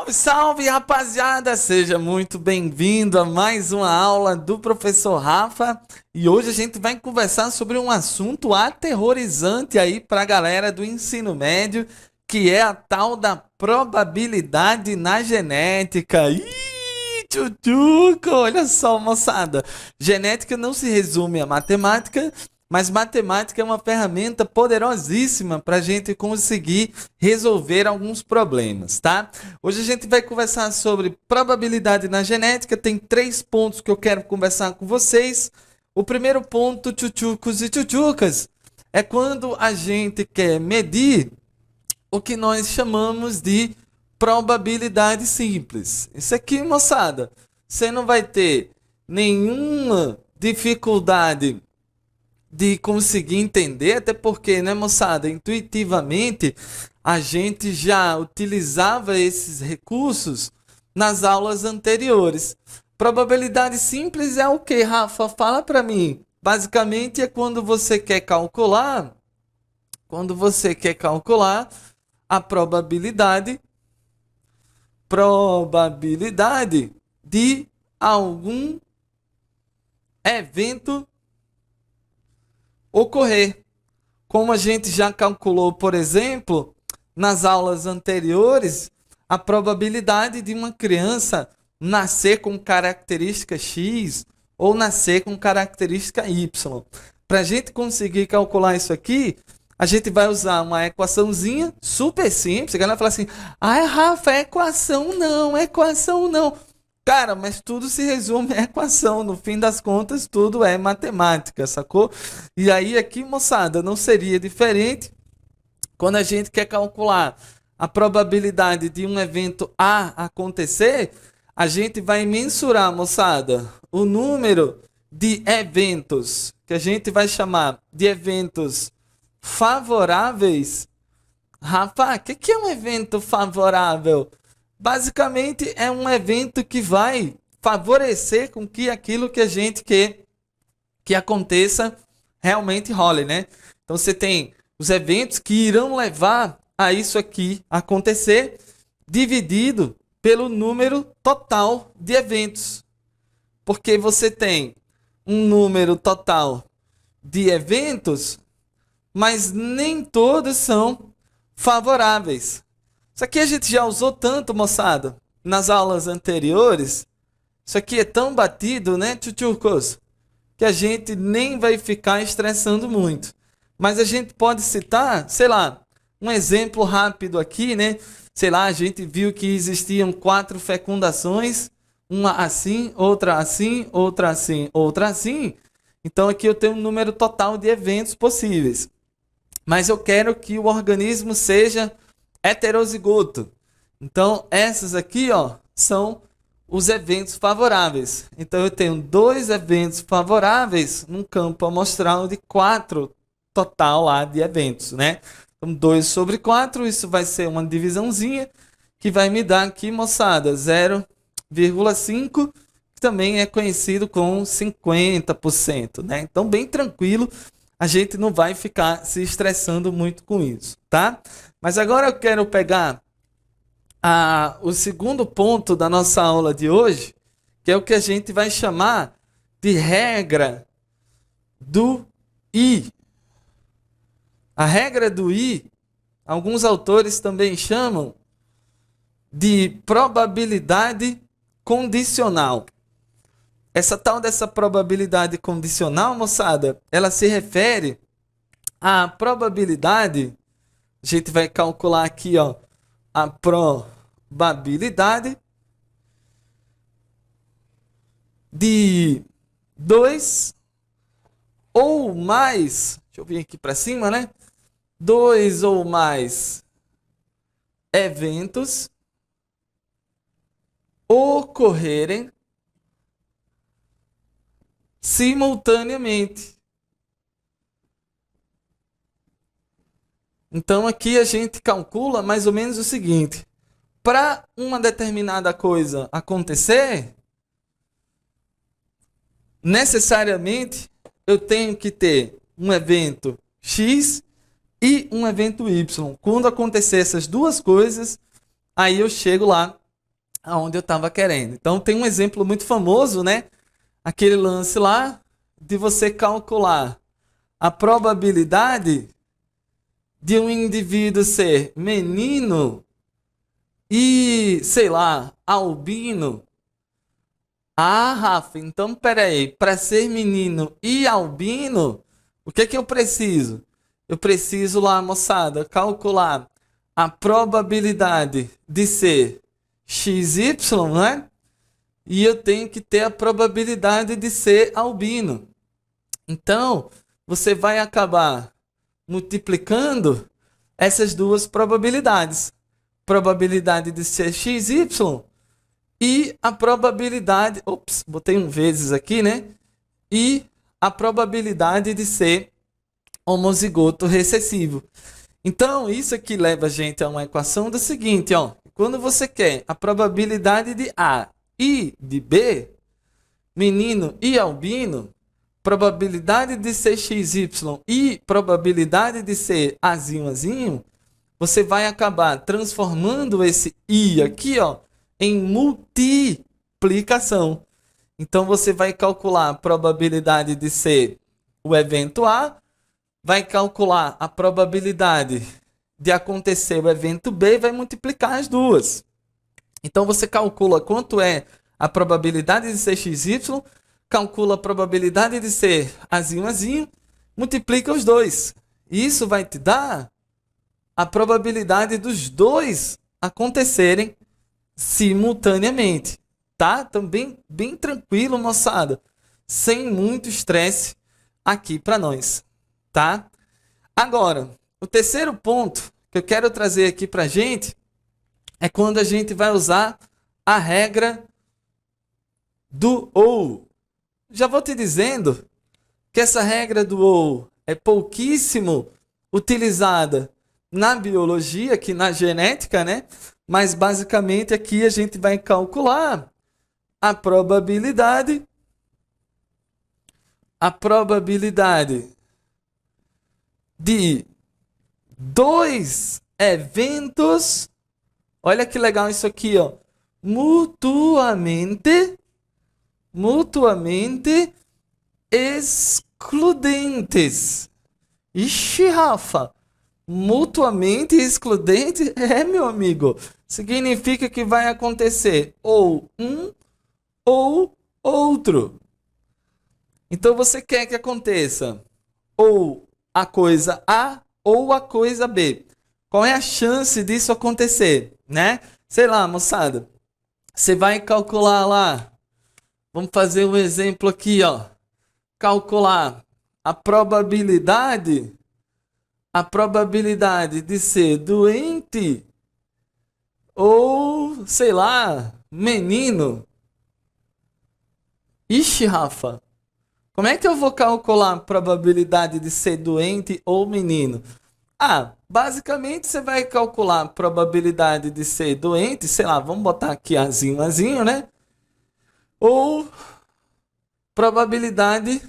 Salve, salve, rapaziada! Seja muito bem-vindo a mais uma aula do professor Rafa. E hoje a gente vai conversar sobre um assunto aterrorizante aí para a galera do ensino médio, que é a tal da probabilidade na genética. Ih, tchutchuco! Olha só, moçada. Genética não se resume a matemática, mas matemática é uma ferramenta poderosíssima para a gente conseguir resolver alguns problemas, tá? Hoje a gente vai conversar sobre probabilidade na genética. Tem 3 pontos que eu quero conversar com vocês. O primeiro ponto, tchutchucos e tchutchucas, é quando a gente quer medir o que nós chamamos de probabilidade simples. Isso aqui, moçada, você não vai ter nenhuma dificuldade de conseguir entender, até porque, né, moçada, intuitivamente a gente já utilizava esses recursos nas aulas anteriores. Probabilidade simples é o que, Rafa? Fala para mim. Basicamente é quando você quer calcular a probabilidade de algum evento ocorrer. Como a gente já calculou, por exemplo, nas aulas anteriores, a probabilidade de uma criança nascer com característica X ou nascer com característica Y. Para a gente conseguir calcular isso aqui, a gente vai usar uma equaçãozinha super simples. A galera fala assim: ah, Rafa, é equação não. Cara, mas tudo se resume a equação. No fim das contas, tudo é matemática, sacou? E aí aqui, moçada, não seria diferente quando a gente quer calcular a probabilidade de um evento A acontecer. A gente vai mensurar, moçada, o número de eventos que a gente vai chamar de eventos favoráveis. Rafa, o que é um evento favorável? Basicamente é um evento que vai favorecer com que aquilo que a gente quer que aconteça realmente role, né? Então você tem os eventos que irão levar a isso aqui acontecer, dividido pelo número total de eventos. Porque você tem um número total de eventos, mas nem todos são favoráveis. Isso aqui a gente já usou tanto, moçada, nas aulas anteriores. Isso aqui é tão batido, né, tchutchucos, que a gente nem vai ficar estressando muito. Mas a gente pode citar, sei lá, um exemplo rápido aqui, né? Sei lá, a gente viu que existiam 4 fecundações, uma assim, outra assim, outra assim, outra assim. Então aqui eu tenho um número total de eventos possíveis. Mas eu quero que o organismo seja heterozigoto. Então, essas aqui, ó, são os eventos favoráveis. Então, eu tenho 2 eventos favoráveis num campo amostral de 4 total lá de eventos, né? Então, 2 sobre 4, isso vai ser uma divisãozinha que vai me dar aqui, moçada, 0,5, que também é conhecido como 50%, né? Então, bem tranquilo. A gente não vai ficar se estressando muito com isso, tá? Mas agora eu quero pegar o segundo ponto da nossa aula de hoje, que é o que a gente vai chamar de regra do I. A regra do I, alguns autores também chamam de probabilidade condicional. Essa tal dessa probabilidade condicional, moçada, ela se refere à probabilidade. A gente vai calcular aqui, ó, a probabilidade de 2 ou mais, deixa eu vir aqui para cima, né? 2 ou mais eventos ocorrerem simultaneamente. Então aqui a gente calcula mais ou menos o seguinte: para uma determinada coisa acontecer, necessariamente eu tenho que ter um evento X e um evento Y. Quando acontecer essas duas coisas, aí eu chego lá aonde eu estava querendo. Então tem um exemplo muito famoso, né? Aquele lance lá de você calcular a probabilidade de um indivíduo ser menino e, sei lá, albino. Ah, Rafa, então peraí, para ser menino e albino, o que é que eu preciso? Eu preciso lá, moçada, calcular a probabilidade de ser XY, né? E eu tenho que ter a probabilidade de ser albino. Então, você vai acabar multiplicando essas duas probabilidades. Probabilidade de ser XY e a probabilidade... Ops, botei um vezes aqui, né? E a probabilidade de ser homozigoto recessivo. Então, isso aqui leva a gente a uma equação do seguinte, ó. Quando você quer a probabilidade de A e de B, menino e albino, probabilidade de ser XY e probabilidade de ser Azinho, você vai acabar transformando esse I aqui, ó, em multiplicação. Então, você vai calcular a probabilidade de ser o evento A, vai calcular a probabilidade de acontecer o evento B e vai multiplicar as duas. Então, você calcula quanto é a probabilidade de ser XY, calcula a probabilidade de ser Azinho, multiplica os dois. Isso vai te dar a probabilidade dos dois acontecerem simultaneamente, tá? Também bem tranquilo, moçada, sem muito estresse aqui para nós, tá? Agora, o terceiro ponto que eu quero trazer aqui para a gente é quando a gente vai usar a regra do ou. Já vou te dizendo que essa regra do ou é pouquíssimo utilizada na biologia, aqui na genética, né? Mas basicamente aqui a gente vai calcular a probabilidade de dois eventos, olha que legal isso aqui, ó, mutuamente excludentes. Ixi, Rafa, mutuamente excludente? É, meu amigo, significa que vai acontecer ou um ou outro. Então você quer que aconteça ou a coisa A ou a coisa B. Qual é a chance disso acontecer, né? Sei lá, moçada. Você vai calcular lá. Vamos fazer um exemplo aqui, ó. Calcular a probabilidade de ser doente ou, sei lá, menino. Ixi, Rafa. Como é que eu vou calcular a probabilidade de ser doente ou menino? Ah, basicamente você vai calcular a probabilidade de ser doente, sei lá, vamos botar aqui azinho, né? Ou probabilidade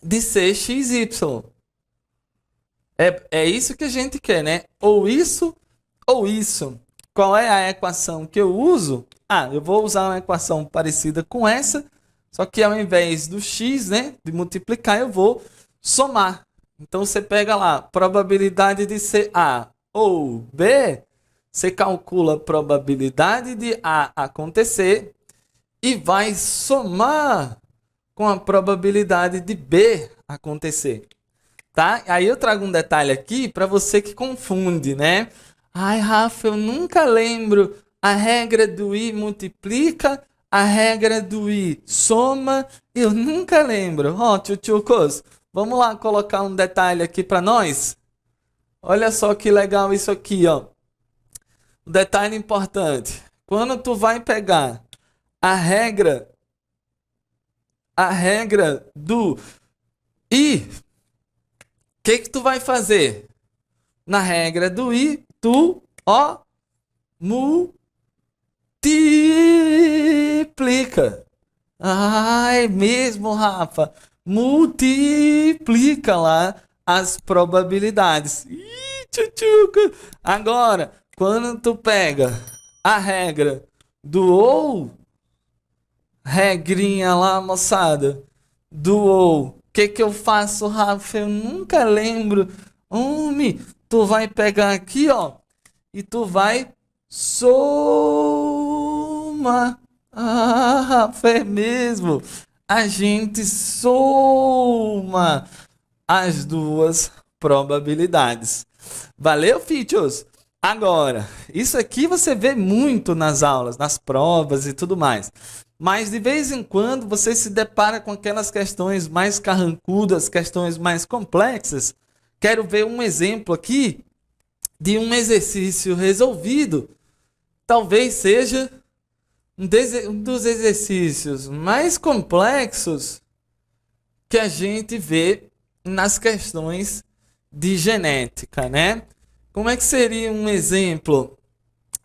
de ser XY. É isso que a gente quer, né? Ou isso ou isso. Qual é a equação que eu uso? Ah, eu vou usar uma equação parecida com essa, só que ao invés do x, né, de multiplicar, eu vou somar. Então você pega lá, probabilidade de ser A ou B, você calcula a probabilidade de A acontecer e vai somar com a probabilidade de B acontecer. Tá? Aí eu trago um detalhe aqui para você que confunde, né? Ai, Rafa, eu nunca lembro a regra do I multiplica, a regra do I soma, eu nunca lembro. Ó, tchutchucos, vamos lá colocar um detalhe aqui para nós? Olha só que legal isso aqui, ó. Um detalhe importante. Quando tu vai pegar a regra do I, o que tu vai fazer? Na regra do I, tu, ó, multiplica. Ai, mesmo, Rafa. Multiplica lá as probabilidades. Ih, tchutchuca. Agora, quando tu pega a regra do ou, regrinha lá, moçada, do ou. O que que eu faço, Rafa? Eu nunca lembro. Homem, tu vai pegar aqui, ó, e tu vai soma. Ah, Rafa, é mesmo. A gente soma as duas probabilidades. Valeu, Fitios? Agora, isso aqui você vê muito nas aulas, nas provas e tudo mais. Mas de vez em quando você se depara com aquelas questões mais carrancudas, questões mais complexas. Quero ver um exemplo aqui de um exercício resolvido. Talvez seja um dos exercícios mais complexos que a gente vê nas questões de genética, né? Como é que seria um exemplo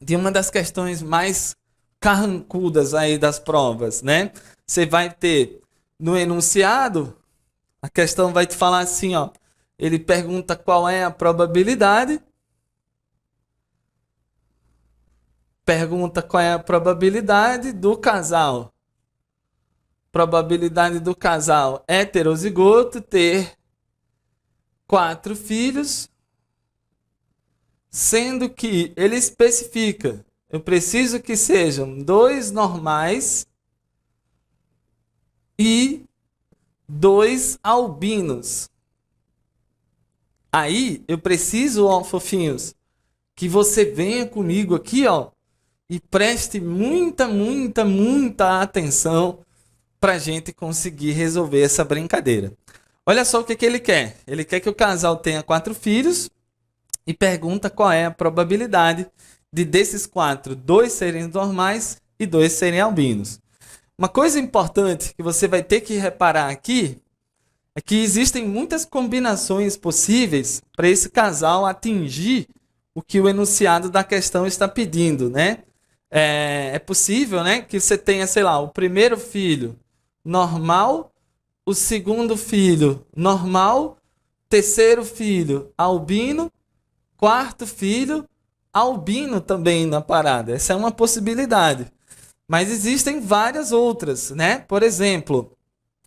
de uma das questões mais carrancudas aí das provas, né? Você vai ter no enunciado, a questão vai te falar assim, ó. Ele pergunta qual é a probabilidade. Pergunta qual é a probabilidade do casal. Probabilidade do casal heterozigoto ter 4 filhos, sendo que ele especifica, eu preciso que sejam 2 normais e 2 albinos. Aí eu preciso, ó, fofinhos, que você venha comigo aqui, ó, e preste muita atenção para a gente conseguir resolver essa brincadeira. Olha só o que ele quer. Ele quer que o casal tenha 4 filhos e pergunta qual é a probabilidade de desses 4, 2 serem normais e 2 serem albinos. Uma coisa importante que você vai ter que reparar aqui é que existem muitas combinações possíveis para esse casal atingir o que o enunciado da questão está pedindo, né? É possível, né, que você tenha, sei lá, o primeiro filho normal, o segundo filho normal, terceiro filho albino, quarto filho albino também na parada. Essa é uma possibilidade. Mas existem várias outras, né? Por exemplo,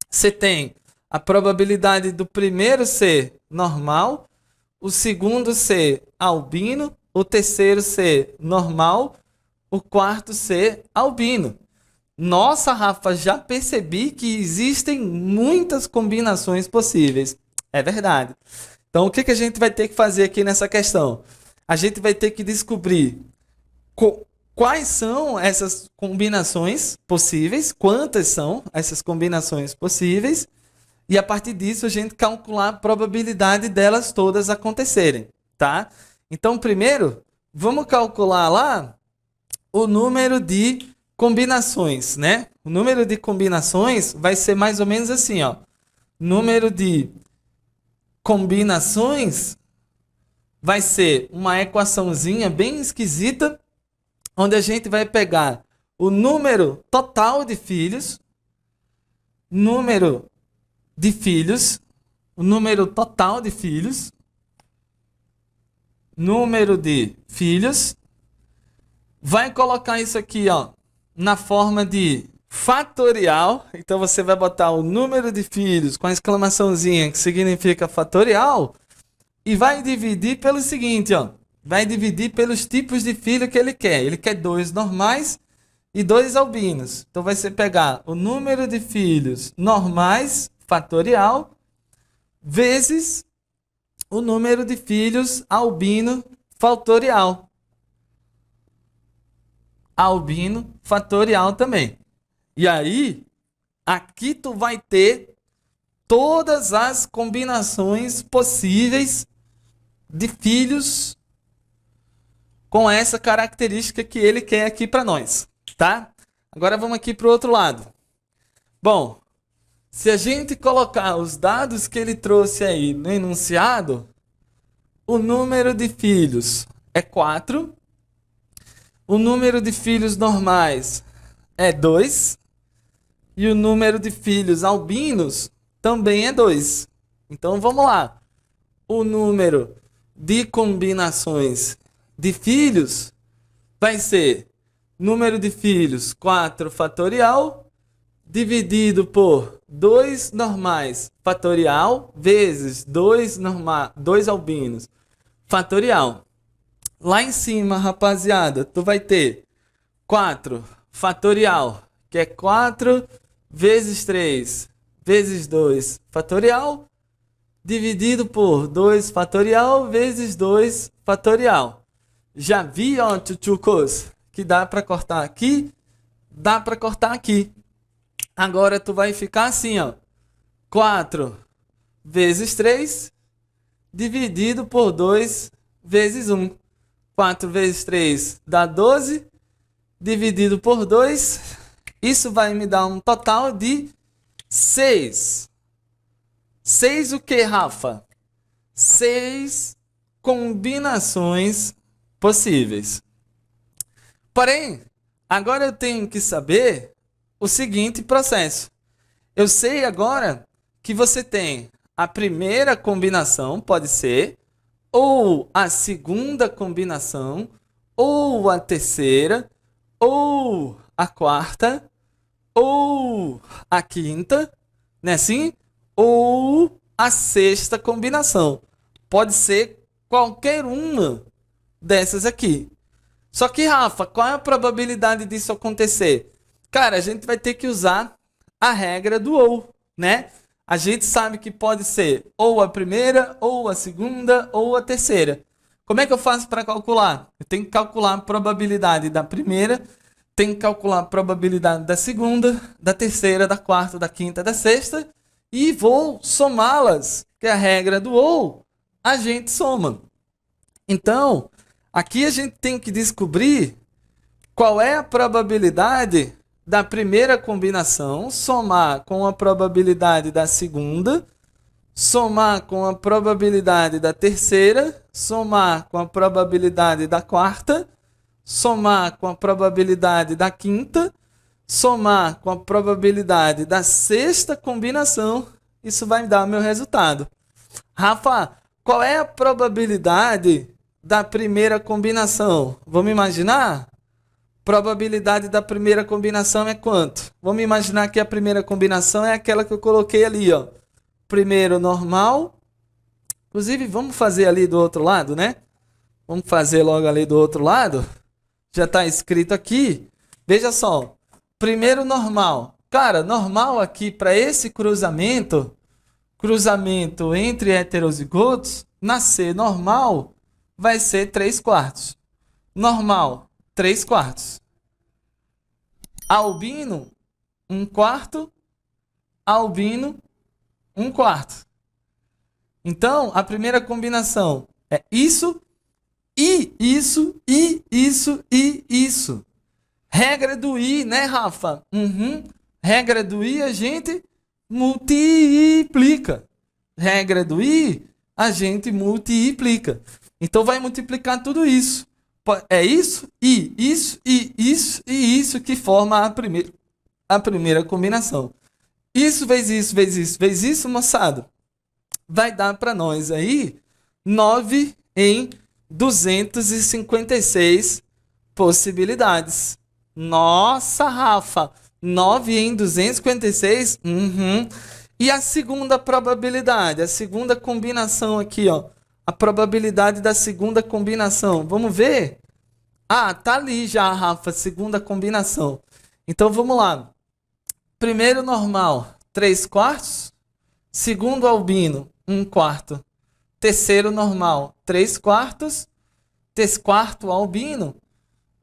você tem a probabilidade do primeiro ser normal, o segundo ser albino, o terceiro ser normal, o quarto ser albino. Nossa, Rafa, já percebi que existem muitas combinações possíveis. É verdade. Então, o que que a gente vai ter que fazer aqui nessa questão? A gente vai ter que descobrir quais são essas combinações possíveis, quantas são essas combinações possíveis, e a partir disso a gente calcular a probabilidade delas todas acontecerem, tá? Então, primeiro, vamos calcular lá o número de combinações, né? O número de combinações vai ser mais ou menos assim, ó. Número de combinações vai ser uma equaçãozinha bem esquisita, onde a gente vai pegar o número total de filhos, número de filhos, o número total de filhos, número de filhos, vai colocar isso aqui, ó, na forma de fatorial. Então você vai botar o número de filhos com a exclamaçãozinha que significa fatorial e vai dividir pelo seguinte, ó. Vai dividir pelos tipos de filho que ele quer. Ele quer 2 normais e 2 albinos. Então vai ser pegar o número de filhos normais, fatorial, vezes o número de filhos albino, fatorial. Albino, fatorial também. E aí, aqui tu vai ter todas as combinações possíveis de filhos com essa característica que ele quer aqui para nós, tá? Agora vamos aqui para o outro lado. Bom, se a gente colocar os dados que ele trouxe aí no enunciado, o número de filhos é 4, o número de filhos normais é 2 e o número de filhos albinos também é 2. Então vamos lá. O número de combinações de filhos vai ser número de filhos, 4 fatorial, dividido por 2 normais fatorial, vezes 2 albinos fatorial. Lá em cima, rapaziada, tu vai ter 4 fatorial, que é 4 vezes 3 vezes 2 fatorial, dividido por 2 fatorial vezes 2 fatorial. Já vi, ó, tchutchucos, que dá para cortar aqui, dá para cortar aqui. Agora tu vai ficar assim, ó, 4 vezes 3 dividido por 2 vezes 1. 4 vezes 3 dá 12, dividido por 2, isso vai me dar um total de 6. 6 o que, Rafa? 6 combinações possíveis. Porém, agora eu tenho que saber o seguinte processo. Eu sei agora que você tem a primeira combinação, pode ser, ou a segunda combinação, ou a terceira, ou a quarta, ou a quinta, né assim? Ou a sexta combinação. Pode ser qualquer uma dessas aqui. Só que, Rafa, qual é a probabilidade disso acontecer? Cara, a gente vai ter que usar a regra do ou, né? A gente sabe que pode ser ou a primeira, ou a segunda, ou a terceira. Como é que eu faço para calcular? Eu tenho que calcular a probabilidade da primeira, tenho que calcular a probabilidade da segunda, da terceira, da quarta, da quinta, da sexta, e vou somá-las, que é a regra do ou, a gente soma. Então, aqui a gente tem que descobrir qual é a probabilidade da primeira combinação, somar com a probabilidade da segunda, somar com a probabilidade da terceira, somar com a probabilidade da quarta, somar com a probabilidade da quinta, somar com a probabilidade da sexta combinação, isso vai me dar meu resultado. Rafa, qual é a probabilidade da primeira combinação? Vamos imaginar? Probabilidade da primeira combinação é quanto? Vamos imaginar que a primeira combinação é aquela que eu coloquei ali, ó. Primeiro normal. Inclusive, vamos fazer ali do outro lado, né? Vamos fazer logo ali do outro lado. Já está escrito aqui. Veja só. Primeiro normal. Cara, normal aqui para esse cruzamento entre heterozigotos, nascer normal vai ser 3/4. Normal, 3/4. Albino, 1/4. Albino, 1/4. Então, a primeira combinação é isso, e isso, e isso, e isso. Regra do i, né, Rafa? Regra do i, a gente multiplica. Regra do i, a gente multiplica. Então, vai multiplicar tudo isso. É isso, e isso, e isso, e isso que forma a primeira combinação. Isso vezes isso, vezes isso, vezes isso, moçada, vai dar para nós aí 9 em 256 possibilidades. Nossa, Rafa, 9 em 256? E a segunda probabilidade, a segunda combinação aqui, ó. A probabilidade da segunda combinação. Vamos ver? Ah, tá ali já, Rafa, segunda combinação. Então, vamos lá. Primeiro normal, 3/4. Segundo albino, 1/4. Terceiro normal, 3/4. Quarto albino,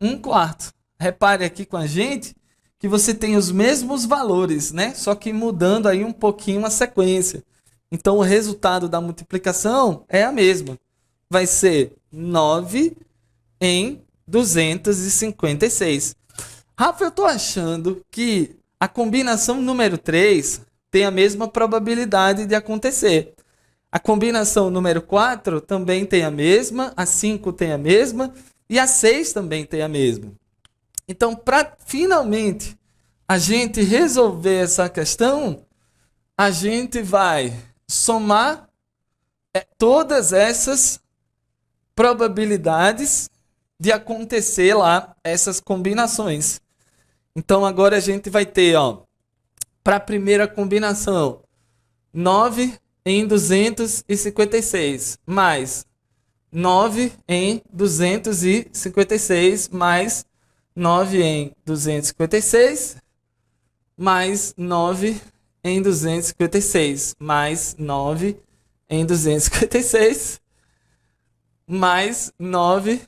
1/4. Repare aqui com a gente que você tem os mesmos valores, né? Só que mudando aí um pouquinho a sequência. Então, o resultado da multiplicação é a mesma. Vai ser 9 em 256. Rafa, eu estou achando que a combinação número 3 tem a mesma probabilidade de acontecer. A combinação número 4 também tem a mesma, a 5 tem a mesma e a 6 também tem a mesma. Então, para finalmente a gente resolver essa questão, a gente vai somar todas essas probabilidades de acontecer lá essas combinações. Então agora a gente vai ter, ó, para a primeira combinação, 9 em 256, mais 9 em 256, mais 9 em 256, mais 9 em 256, mais 9 em 256, mais 9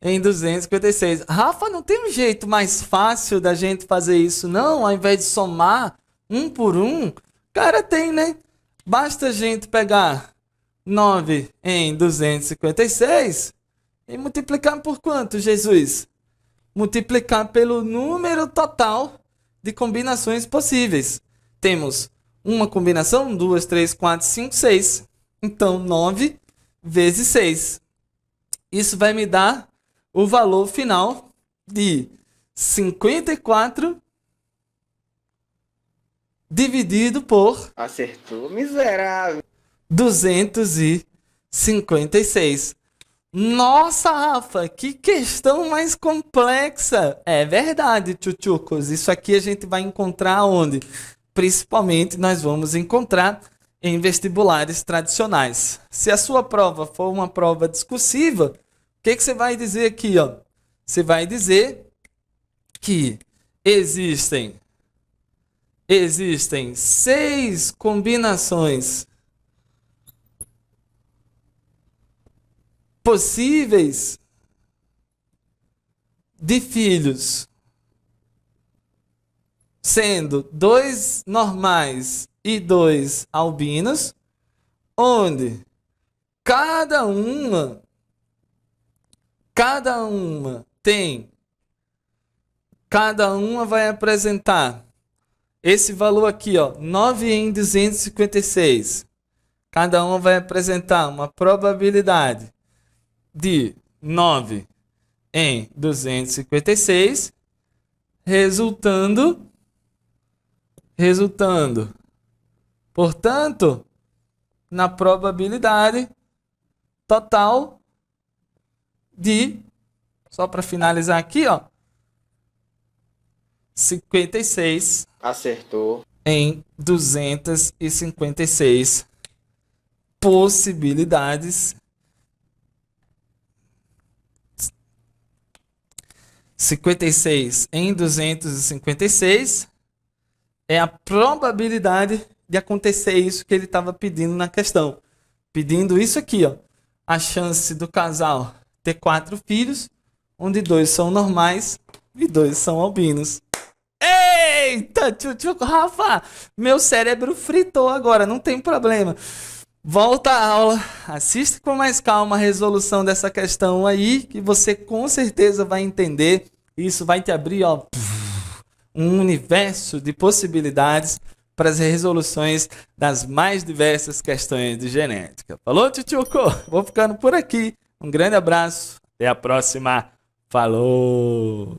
em 256. Rafa, não tem um jeito mais fácil da gente fazer isso, não? Ao invés de somar um por um? Cara, tem, né? Basta a gente pegar 9 em 256 e multiplicar por quanto, Jesus? Multiplicar pelo número total de combinações possíveis. Temos uma combinação, 2, 3, 4, 5, 6. Então, 9 vezes 6. Isso vai me dar o valor final de 54 dividido por... Acertou, miserável. 256. Nossa, Rafa, que questão mais complexa. É verdade, tchutchucos. Isso aqui a gente vai encontrar onde? Principalmente nós vamos encontrar em vestibulares tradicionais. Se a sua prova for uma prova discursiva, o que você vai dizer aqui, ó? Você vai dizer que existem 6 combinações possíveis de filhos, sendo 2 normais e 2 albinos, onde cada uma vai apresentar esse valor aqui, ó, 9 em 256. Cada uma vai apresentar uma probabilidade de 9 em 256, resultando, portanto, na probabilidade total de, só para finalizar aqui, ó, 56 Acertou. em 256 possibilidades. 56 em 256 é a probabilidade de acontecer isso que ele estava pedindo na questão. Pedindo isso aqui, ó. A chance do casal ter 4 filhos, onde 2 são normais e 2 são albinos. Eita, Rafa, meu cérebro fritou agora, não tem problema. Volta à aula, assiste com mais calma a resolução dessa questão aí, que você com certeza vai entender. Isso vai te abrir, ó, um universo de possibilidades para as resoluções das mais diversas questões de genética. Falou, tchutchuco? Vou ficando por aqui. Um grande abraço, até a próxima. Falou!